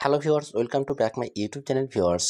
Hello viewers, welcome to back my YouTube channel viewers.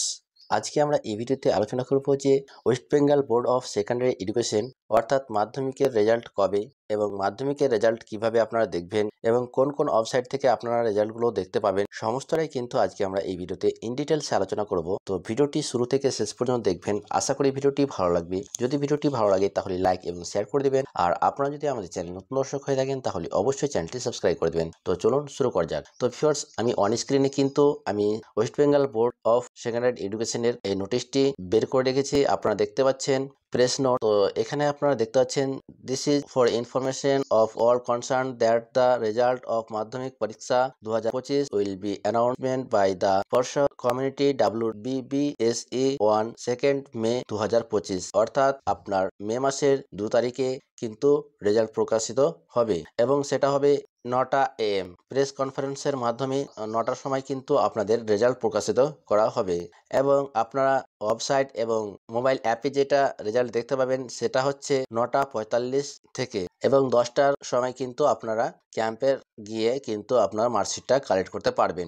আজকে আমরা এই ভিডিওতে আলোচনা করব যে West Bengal board of secondary education অর্থাৎ মাধ্যমিকের রেজাল্ট কবে এবং মাধ্যমিকের রেজাল্ট কিভাবে আপনারা দেখবেন এবং কোন কোন ওয়েবসাইট থেকে আপনারা রেজাল্টগুলো দেখতে পাবেন, সমস্তটাই কিন্তু আজকে আমরা এই ভিডিওতে ইন ডিটেলসে আলোচনা করব। তো ভিডিওটি শুরু থেকে শেষ পর্যন্ত দেখবেন। আশা করি ভিডিওটি ভালো লাগবে। যদি ভিডিওটি ভালো লাগে তাহলে লাইক এবং শেয়ার করে দেবেন। আর আপনারা যদি আমাদের চ্যানেল নতুন দর্শক হয়ে থাকেন তাহলে অবশ্যই চ্যানেলটি সাবস্ক্রাইব করে দেবেন। তো চলুন শুরু করা যাক। তো ভিউয়ার্স, আমি অন স্ক্রিনে কিন্তু আমি west Bengal board of secondary এডুকেশনের এই নোটিশটি বের করে রেখেছি, আপনারা দেখতে পাচ্ছেন। Press note. তো এখানে আপনারা দেখতে পাচ্ছেন, this is for information of all concern that the result of Madhyamik পরীক্ষা 2025 will be announcement by the পর্ষদ community WBBSE on 2nd May 2025। অর্থাৎ আপনার মে মাসের 2 তারিখে কিন্তু রেজাল্ট প্রকাশিত হবে এবং সেটা হবে 9টা AM। প্রেস কনফারেন্সের মাধ্যমে 9টার সময় কিন্তু আপনাদের রেজাল্ট প্রকাশিত করা হবে এবং আপনারা ওয়েবসাইট এবং মোবাইল অ্যাপে যেটা রেজাল্ট দেখতে পাবেন সেটা হচ্ছে 9টা 45 থেকে এবং 10টার সময় কিন্তু আপনারা ক্যাম্পের গিয়ে কিন্তু আপনার মার্কশিটটা কালেক্ট করতে পারবেন।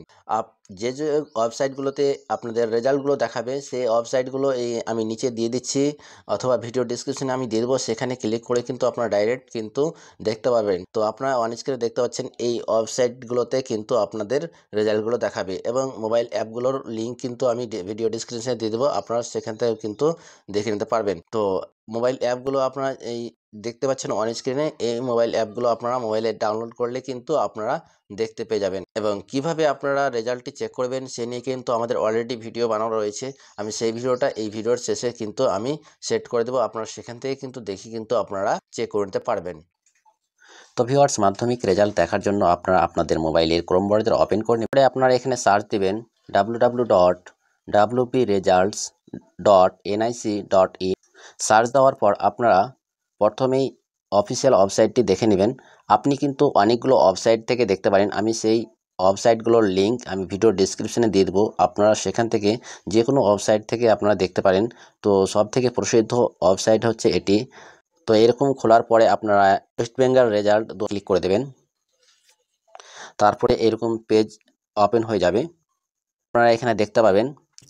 যে যে ওয়েবসাইটগুলোতে আপনাদের রেজাল্টগুলো দেখাবে সেই ওয়েবসাইটগুলো আমি নিচে দিয়ে দিচ্ছি অথবা ভিডিও ডিসক্রিপশনে আমি দিয়ে দেবো, সেখানে ক্লিক করে কিন্তু আপনারা ডাইরেক্ট কিন্তু দেখতে পারবেন। তো আপনারা অন স্ক্রিনে দেখতে পাচ্ছেন এই ওয়েবসাইটগুলোতে কিন্তু আপনাদের রেজাল্টগুলো দেখাবে এবং মোবাইল অ্যাপগুলোর লিঙ্ক কিন্তু আমি ভিডিও ডিসক্রিপশনে দিয়ে দেবো, আপনারা সেখান থেকে কিন্তু দেখে নিতে পারবেন। তো মোবাইল অ্যাপগুলো আপনারা এই দেখতে পাচ্ছেন অন স্ক্রিনে, এই মোবাইল অ্যাপগুলো আপনারা মোবাইলে ডাউনলোড করলে কিন্তু আপনারা দেখতে পেয়ে যাবেন এবং কিভাবে আপনারা রেজাল্টটি চেক করবেন সে নিয়ে কিন্তু আমাদের অলরেডি ভিডিও বানানো রয়েছে। আমি সেই ভিডিওটা এই ভিডিওর শেষে কিন্তু আমি সেট করে দেবো, আপনারা সেখান থেকে কিন্তু দেখি কিন্তু আপনারা চেক করে নিতে পারবেন। তো ভিউয়ার্স, মাধ্যমিক রেজাল্ট দেখার জন্য আপনারা আপনাদের মোবাইলের ক্রোম ব্রাউজার ওপেন করে নিয়ে আপনারা এখানে সার্চ দিবেন www.wpresults.nic.in। সার্চ দেওয়ার পর আপনারা প্রথমেই অফিসিয়াল ওয়েবসাইটটি দেখে নেবেন। আপনি কিন্তু অনেকগুলো ওয়েবসাইট থেকে দেখতে পারেন, আমি সেই ওয়েবসাইটগুলোর লিঙ্ক আমি ভিডিও ডিসক্রিপশনে দিয়ে দেবো, আপনারা সেখান থেকে যে কোনো ওয়েবসাইট থেকে আপনারা দেখতে পারেন। তো সব থেকে প্রসিদ্ধ ওয়েবসাইট হচ্ছে এটি। তো এরকম খোলার পরে আপনারা ওয়েস্ট বেঙ্গল রেজাল্ট ক্লিক করে দেবেন, তারপরে এরকম পেজ ওপেন হয়ে যাবে। আপনারা এখানে দেখতে পাবেন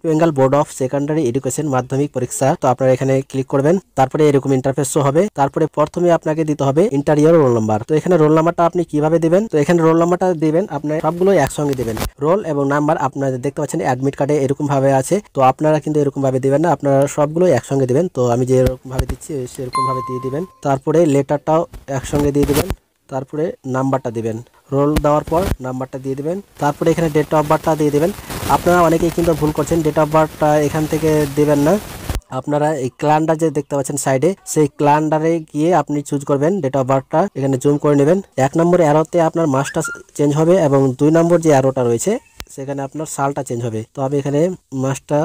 Bengal board of secondary education মাধ্যমিক পরীক্ষা। তো আপনারা এখানে ক্লিক করবেন, তারপরে এরকম ইন্টারফেস শো হবে। তারপরে প্রথমে আপনাকে দিতে হবে ইন্টারিয়র রোল নাম্বার। তো এখানে রোল নাম্বারটা আপনি কিভাবে দিবেন, তো এখানে রোল নাম্বারটা দিবেন আপনার সবগুলো একসঙ্গে দিবেন। রোল এবং নাম্বার আপনারা দেখতে পাচ্ছেন অ্যাডমিট কার্ডে এরকম ভাবে আছে, তো আপনারা কিন্তু এরকম ভাবে দিবেন না, আপনারা সবগুলো একসঙ্গে দিবেন। তো আমি যে এরকম ভাবে দিচ্ছি সেরকম ভাবে দিয়ে দিবেন। তারপরে লেটারটাও একসঙ্গে দিয়ে দিবেন, তারপরে নাম্বারটা দিবেন। রোল দেওয়ার পর নাম্বারটা দিয়ে দিবেন, তারপরে এখানে ডেট অফ বার্থটা দিয়ে দিবেন। আপনারা অনেকেই কিন্তু ভুল করছেন, ডেট অফ বার্থটা এখান থেকে দেবেন না। আপনারা এই ক্যালেন্ডার যে দেখতে পাচ্ছেন সাইডে, সেই ক্যালেন্ডারে গিয়ে আপনি চুজ করবেন ডেট অফ বার্থটা, এখানে জুম করে নেবেন। 1 নম্বর অ্যারোতে আপনার মাসটা চেঞ্জ হবে এবং 2 নম্বর যে অ্যারোটা রয়েছে সেখানে আপনার সালটা চেঞ্জ হবে। তো আমি এখানে মাসটা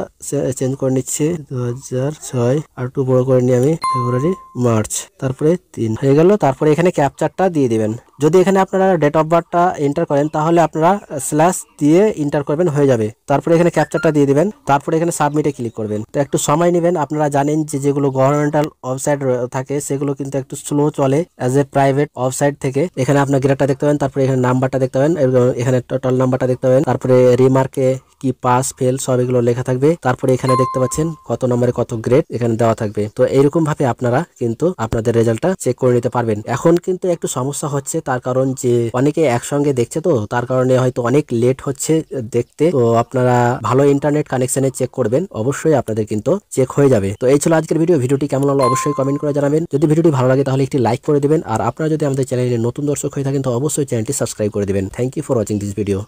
চেঞ্জ করে নিচ্ছি 2006, আর একটু বড় করে নিই আমি, ফেব্রুয়ারি মার্চ, তারপরে 3 হয়ে গেল। তারপরে এখানে ক্যাপচারটা দিয়ে দিবেন। যদি এখানে আপনারা ডেট অফ বার্থটা এন্টার করেন তাহলে আপনারা স্ল্যাশ দিয়ে এন্টার করবেন, হয়ে যাবে। তারপরে এখানে ক্যাপচারটা দিয়ে দিবেন, তারপরে এখানে সাবমিটে ক্লিক করবেন। তো একটু সময় নেবেন, আপনারা জানেন যে যেগুলো গভর্নমেন্টাল ওয়েবসাইট থাকে সেগুলো কিন্তু একটু স্লো চলে অ্যাজ এ প্রাইভেট ওয়েবসাইট থেকে। এখানে আপনার গ্রেডটা দেখতে পাবেন, তারপরে এখানে নাম্বারটা দেখতে পাবেন, এখানে টোটাল নাম্বারটা দেখতে পাবেন, তারপরে রিমার্কে কি পাস ফেল সব এগুলো লেখা থাকবে। তারপরে এখানে দেখতে পাচ্ছেন কত নম্বরে কত গ্রেড এখানে দেওয়া থাকবে। তো এইরকম ভাবে আপনারা কিন্তু আপনাদের রেজাল্টটা চেক করে নিতে পারবেন। এখন কিন্তু একটু সমস্যা হচ্ছে, তার কারণ যে অনেকে একসঙ্গে দেখছে, তো তার কারণে হয়তো অনেক লেট হচ্ছে দেখতে। তো আপনারা ভালো ইন্টারনেট কানেকশনে চেক করবেন, অবশ্যই আপনাদের কিন্তু চেক হয়ে যাবে। তো এই ছিল আজকের ভিডিওটি কেমন হলো অবশ্যই কমেন্ট করে জানাবেন। যদি ভিডিওটি ভালো লাগে তাহলে একটি লাইক করে দিবেন, আর আপনারা যদি আমাদের চ্যানেলে নতুন দর্শক হয়ে থাকেন তো অবশ্যই চ্যানেলটি সাবস্ক্রাইব করে দিবেন। Thank you for watching this video.